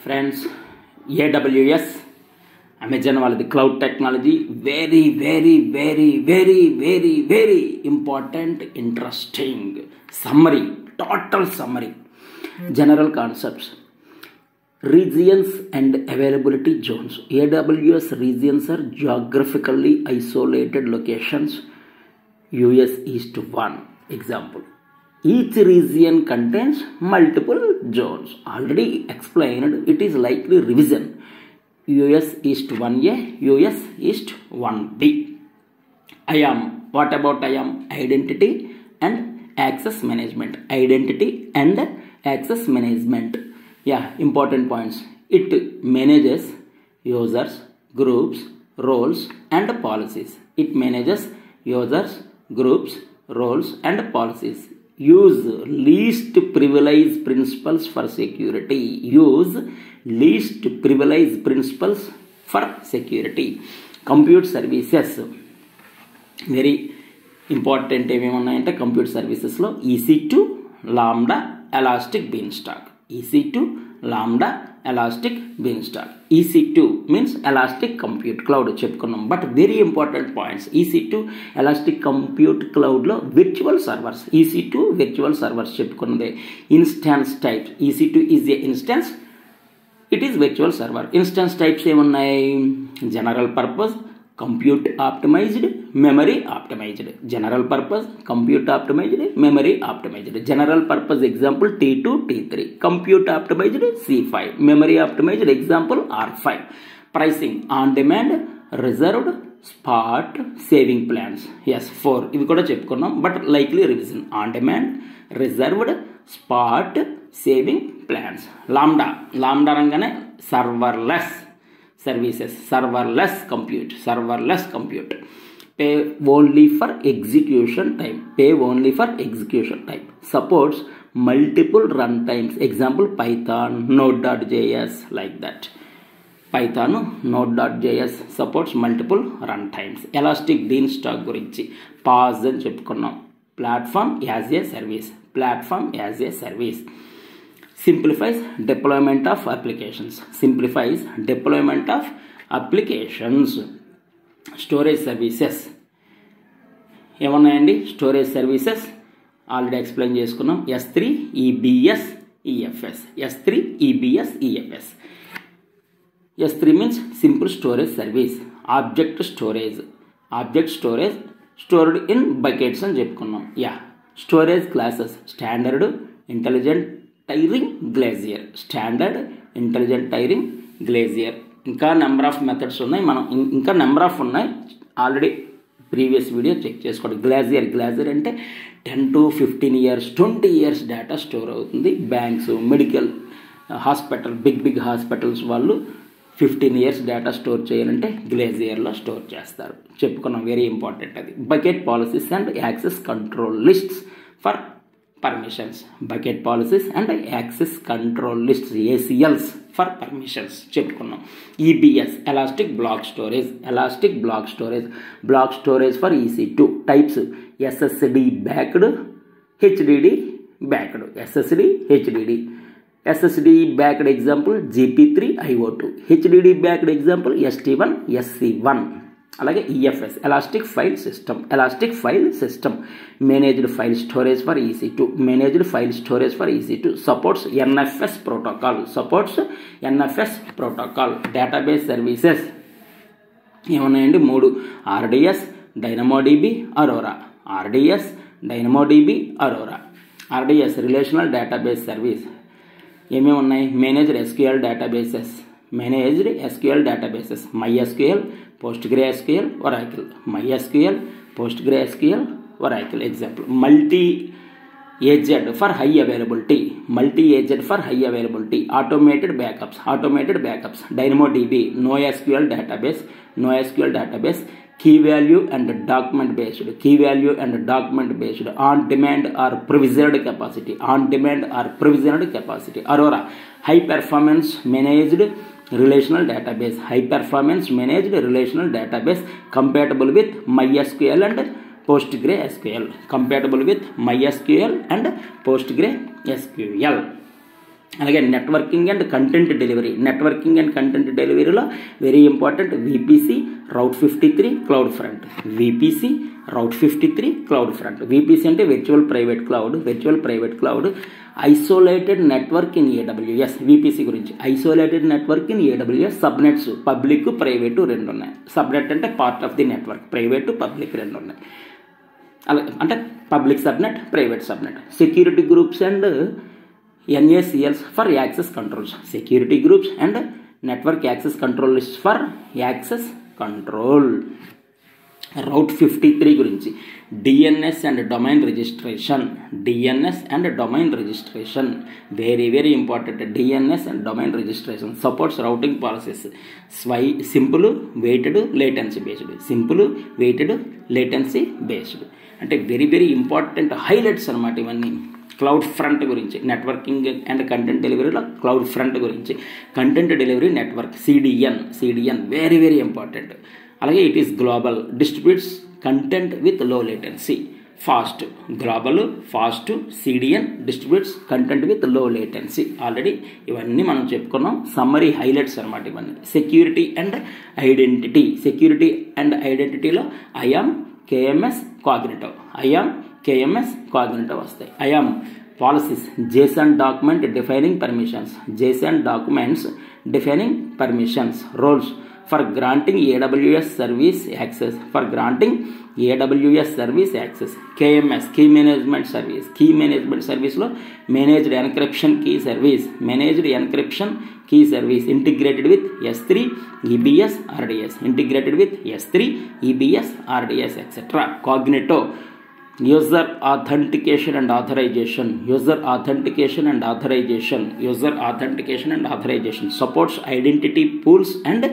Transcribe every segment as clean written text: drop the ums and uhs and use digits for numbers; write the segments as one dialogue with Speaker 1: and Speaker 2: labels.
Speaker 1: Friends, AWS, Amazon వాళ్ళది cloud technology, very important, interesting summary, total summary, general concepts. Regions and availability zones. AWS regions are geographically isolated locations. US East 1 example. Each region contains multiple zones. Already explained, it is likely revision. US East 1A, US East 1B. IAM. What about IAM? Identity and access management. Identity and access management. Yeah, important points. It manages users, groups, roles and policies. It manages users, groups, roles and policies. Use least privilege principles for security. Use least privilege principles for security. Compute services. Very important ఏమేమి ఉన్నాయంటే compute సర్వీసెస్లో EC2, Lambda, Elastic Beanstalk. EC2, Lambda, Elastic Beanstalk. EC2 means Elastic Compute Cloud చెప్పుకున్నాం. But very important points. EC2 Elastic Compute Cloudలో virtual servers. EC2 virtual servers చెప్పుకున్నదే. Instance types. EC2 is a instance. It is virtual server. Instance types ఏమున్నాయి? General purpose, compute optimized, memory optimized. General purpose, compute optimized, memory optimized. General purpose example T2, T3. Compute optimized C5. Memory optimized example R5. Pricing on demand, reserved, spot, saving plans. Yes, 4. ఇవి కూడా చెప్పుకున్నాం but likely revision. On demand, reserved, spot, saving plans. Lambda అనగానే serverless services, serverless compute. Pay only for execution time. Supports multiple runtimes. Example Python, Node.js, like that. Python, Node.js supports multiple runtimes. Elastic Beanstalk గురించి pause అని చెప్పుకున్నాం. Platform as a service. Simplifies deployment of applications. Storage services ఏమన్నాయండి? Storage services already explain చేసుకున్నాం. S3 EBS EFS. S3 means simple storage service. Object storage stored in buckets అని చెప్పుకున్నాం. Storage classes standard, intelligent, standard, intelligent tiering, Glacier. ఇంకా number of methods ఉన్నాయి. మనం ఇంకా number of ఉన్నాయి. Already previous video check చేసుకోండి. Glacier అంటే 10 to 15 years 20 years data store అవుతుంది. Banks, medical, hospital, big hospitals వాళ్ళు 15 years డేటా స్టోర్ చేయాలంటే గ్లేజియర్లో స్టోర్ చేస్తారు. చెప్పుకున్నాం, వెరీ ఇంపార్టెంట్ అది. Bucket policies and access control lists for permissions. Bucket policies and access control lists, ACLs for permissions చెప్పుకున్నాం. EBS Elastic Block Storage for EC2. Types SSD backed, HDD backed. SSD backed example GP3 IO2. HDD backed example ST1 SC1. అలాగే EFS Elastic File System. Managed File Storage for EC2. Supports NFS protocol. Database services ఏమన్నాయండి? 3. RDS, DynamoDB, Aurora. RDS Relational Database Service. ఏమేమి ఉన్నాయి? Managed SQL databases. MySQL, PostgreSQL, Oracle. MySQL, PostgreSQL, Oracle. Example. Multi-agent for high availability. Automated backups. DynamoDB, NoSQL database. Key value and document based. On demand or provisioned capacity. Aurora, high performance managed relational database. Compatible with MySQL and PostgreSQL. అలాగే networking and content delivery. Networking and content డెలివరీలో very important VPC, Route 53, CloudFront. VPC, Route 53, CloudFront. VPC అంటే virtual private cloud. Virtual private cloud. Isolated network in AWS. VPC గురించి isolated network in AWS. Subnets public private రెండు ఉన్నాయి. Subnet అంటే part of the network, private public రెండు ఉన్నాయి. అలా అంటే public subnet, private subnet. Security groups and NACLs for access controls. Security groups and network access control lists for access control. Route 53 గురించి DNS and domain registration. DNS and domain registration very very important. DNS and domain registration supports routing policies. Simple, weighted, latency based. Simple, weighted, latency based అంటే very very important highlights అనమాట ఇవన్నీ. CloudFront గురించి, networking and content డెలివరీలో CloudFront గురించి. Content delivery network CDN very very important. అలాగే it is global, distributes content with low latency. Fast, global, fast, CDN, distributes content with low latency. Already ఇవన్నీ మనం చెప్పుకున్నాం. Summary highlights అనమాట ఇవన్నీ. Security and identity. Security and ఐడెంటిటీలో IAM, KMS, Cognito. IAM, KMS, Cognito వస్తాయి. IAM policies JSON document defining permissions. JSON documents defining permissions. Roles for granting AWS service access. For granting AWS service access. KMS key management service. Key management సర్వీస్లో managed encryption key service. Managed encryption key service integrated with S3 EBS RDS. Integrated with S3 EBS RDS etcetera. Cognito user authentication and authorization. User authentication and authorization. User authentication and authorization supports identity pools and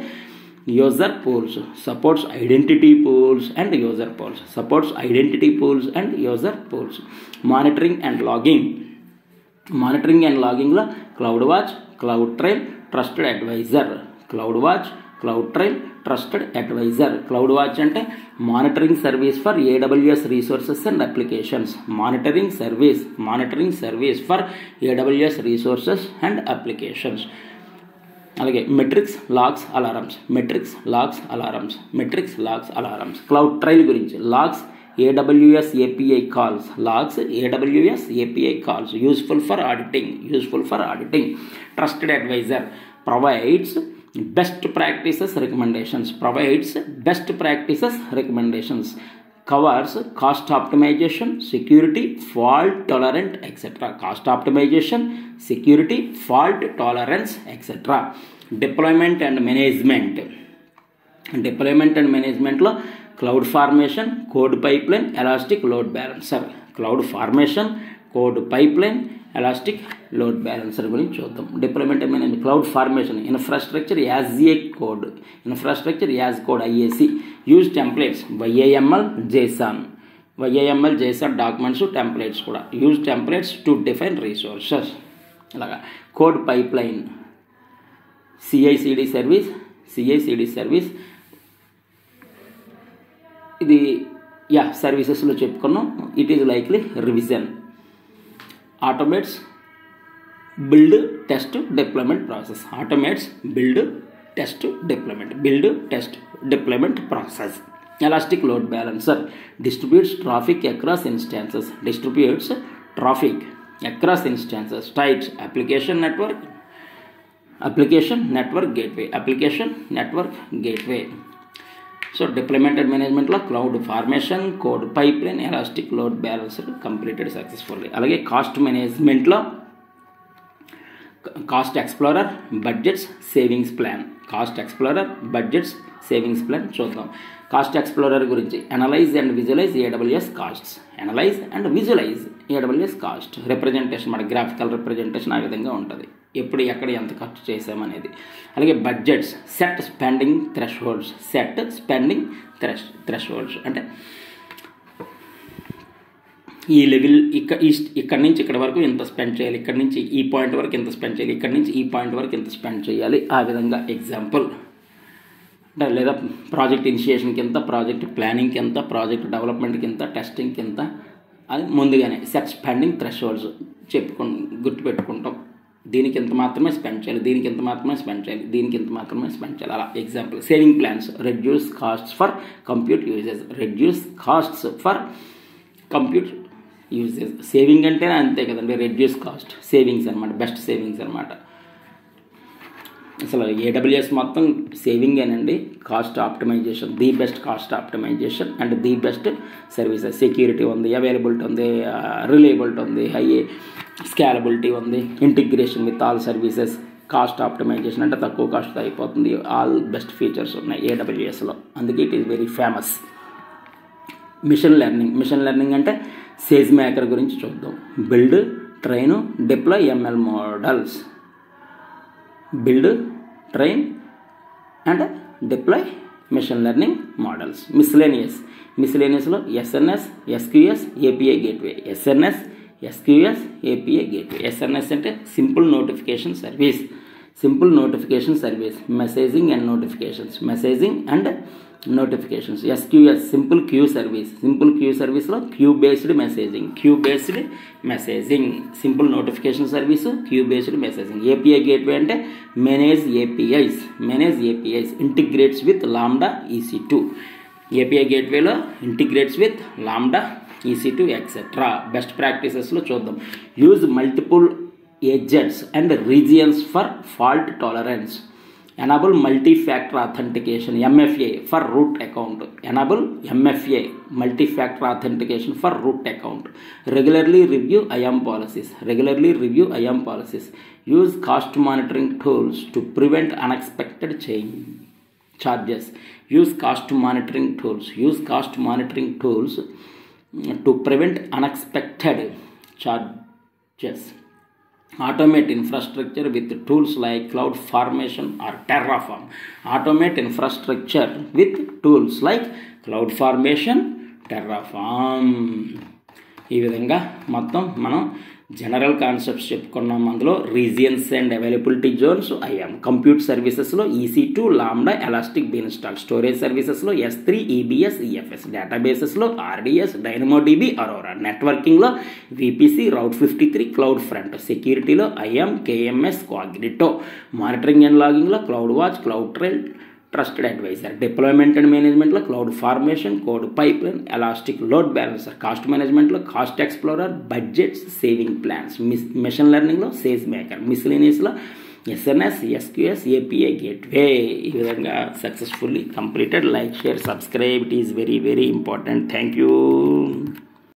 Speaker 1: user pools. Supports identity pools and user pools. Supports identity pools and user pools. Monitoring and logging. Monitoring and logging la CloudWatch, CloudTrail, Trusted Advisor. CloudWatch, CloudTrail, Trusted Advisor. CloudWatch అంటే monitoring service for AWS resources and applications. Monitoring service for AWS resources and applications. అలాగే metrics, logs, alarms. Metrics, logs, alarms. Metrics, logs, alarms. CloudTrail గురించి logs, AWS API calls. Logs, AWS API calls. Useful for auditing. Trusted Advisor provides best practices recommendations. Covers cost optimization, security, fault tolerant, etc. Cost optimization, security, fault tolerance, etc. Deployment and management లో cloud formation, code pipeline, elastic load balancer. Cloud formation, code pipeline, elastic load balancer గురించి చూద్దాం. Deployment అనేది CloudFormation, infrastructure as a code, IAC. Use templates, YAML, JSON documents, templates కూడా. Use templates to define resources. అలాగా CodePipeline, CI/CD service. ఇది సర్వీసెస్లో చెప్పుకున్నాం. It is likely revision. Automates build test deployment process. Elastic load balancer distributes traffic across instances. Types application network gateway. So deployment and మేనేజ్మెంట్లో cloud formation, code pipeline, elastic load balancer completed successfully. అలాగే cost మేనేజ్మెంట్లో cost explorer, budgets, savings plan చూద్దాం. Cost explorer గురించి analyse and visualise AWS cost. Representation మన graphical representation ఆ విధంగా ఉంటుంది. ఎప్పుడు ఎక్కడ ఎంత ఖర్చు చేసామనేది. అలాగే బడ్జెట్స్, సెట్ స్పెండింగ్ థ్రెషోల్డ్స్ అంటే ఈ లెవెల్ ఇక్కడ నుంచి ఇక్కడ వరకు ఎంత స్పెండ్ చేయాలి, ఇక్కడ నుంచి ఈ పాయింట్ వరకు ఎంత స్పెండ్ చేయాలి, ఇక్కడ నుంచి ఈ పాయింట్ వరకు ఎంత స్పెండ్ చేయాలి. ఆ విధంగా ఎగ్జాంపుల్ అంటే లేదా ప్రాజెక్ట్ ఇనిషియేషన్కి ఎంత, ప్రాజెక్ట్ ప్లానింగ్కి ఎంత, ప్రాజెక్ట్ డెవలప్మెంట్కి ఎంత, టెస్టింగ్కి ఎంత, అది ముందుగానే సెట్ స్పెండింగ్ థ్రెషోల్డ్స్ గుర్తుపెట్టుకుంటాం. దీనికి ఇంత మాత్రమే స్పెండ్ చేయాలి, దీనికి ఇంత మాత్రమే స్పెండ్ చేయాలి, దీనికి ఇంత మాత్రమే స్పెండ్ చేయాలి. అలా example saving plans, reduce costs for compute usages, reduce costs for compute usages. Saving అంటే అంతే కదండి, రెడ్యూస్ కాస్ట్, సేవింగ్స్ అనమాట, బెస్ట్ సేవింగ్స్ అనమాట. అసలు ఏడబ్ల్యూఎస్ మొత్తం సేవింగేనండి. Cost optimization, the best cost optimization and the best services. Security ఉంది, availability ఉంది, రిలయబిలిటీ ఉంది, హై స్కేలబిలిటీ ఉంది, integration with all services, cost optimization అంటే తక్కువ కాస్ట్తో అయిపోతుంది. ఆల్ బెస్ట్ ఫీచర్స్ ఉన్నాయి ఏడబ్ల్యూఎస్లో, అందుకే it is very famous. Machine learning, machine learning అంటే సేజ్ మేకర్ గురించి చూద్దాం. Build, train, deploy ML models. Build, train and deploy machine learning models. మిస్లేనియస్లో SNS, SQS, API gateway. SNS, SQS, API gateway. SNS అంటే simple notification service, simple notification service, messaging and notifications, messaging and notifications. SQS simple queue service, simple queue సర్వీస్లో queue based messaging, queue based messaging, simple notification service, queue based messaging. API gateway అంటే manage APIs, manage APIs, integrates with Lambda EC2. API గేట్వేలో integrates with Lambda EC2 etcetera. Best ప్రాక్టీసెస్లో చూద్దాం. Use multiple agents and regions for fault tolerance. Enable multi-factor authentication MFA for root account. Enable MFA multi-factor authentication for root account. Regularly review IAM policies. Regularly review IAM policies. Use cost monitoring tools to prevent unexpected charges. Use cost monitoring tools. Use cost monitoring tools to prevent unexpected charges. Automate infrastructure with tools like CloudFormation or Terraform. Automate infrastructure with tools like CloudFormation, Terraform. ఈ విధంగా మొత్తం మనం general concepts చెప్పుకున్నాం. అందులో regions and availability zones, IAM compute సర్వీసెస్లో EC2, lambda, elastic బీన్స్టాక్, storage సర్వీసెస్లో S3, EBS, EFS, డేటాబేసెస్లో RDS, DynamoDB, Aurora, నెట్వర్కింగ్లో VPC, Route 53, క్లౌడ్ ఫ్రంట్, సెక్యూరిటీలో IAM, KMS, Cognito, monitoring and లాగింగ్లో CloudWatch, CloudTrail, Trusted Advisor, deployment and మేనేజ్మెంట్లో cloud formation, code pipeline, elastic load balancer, cost మేనేజ్మెంట్లో cost explorer, budgets, saving plans, machine లెర్నింగ్లో SageMaker, మిస్లేనియస్లో SNS, SQS, API gateway. ఈ విధంగా successfully completed. Like, share, subscribe. It is very very important. Thank you.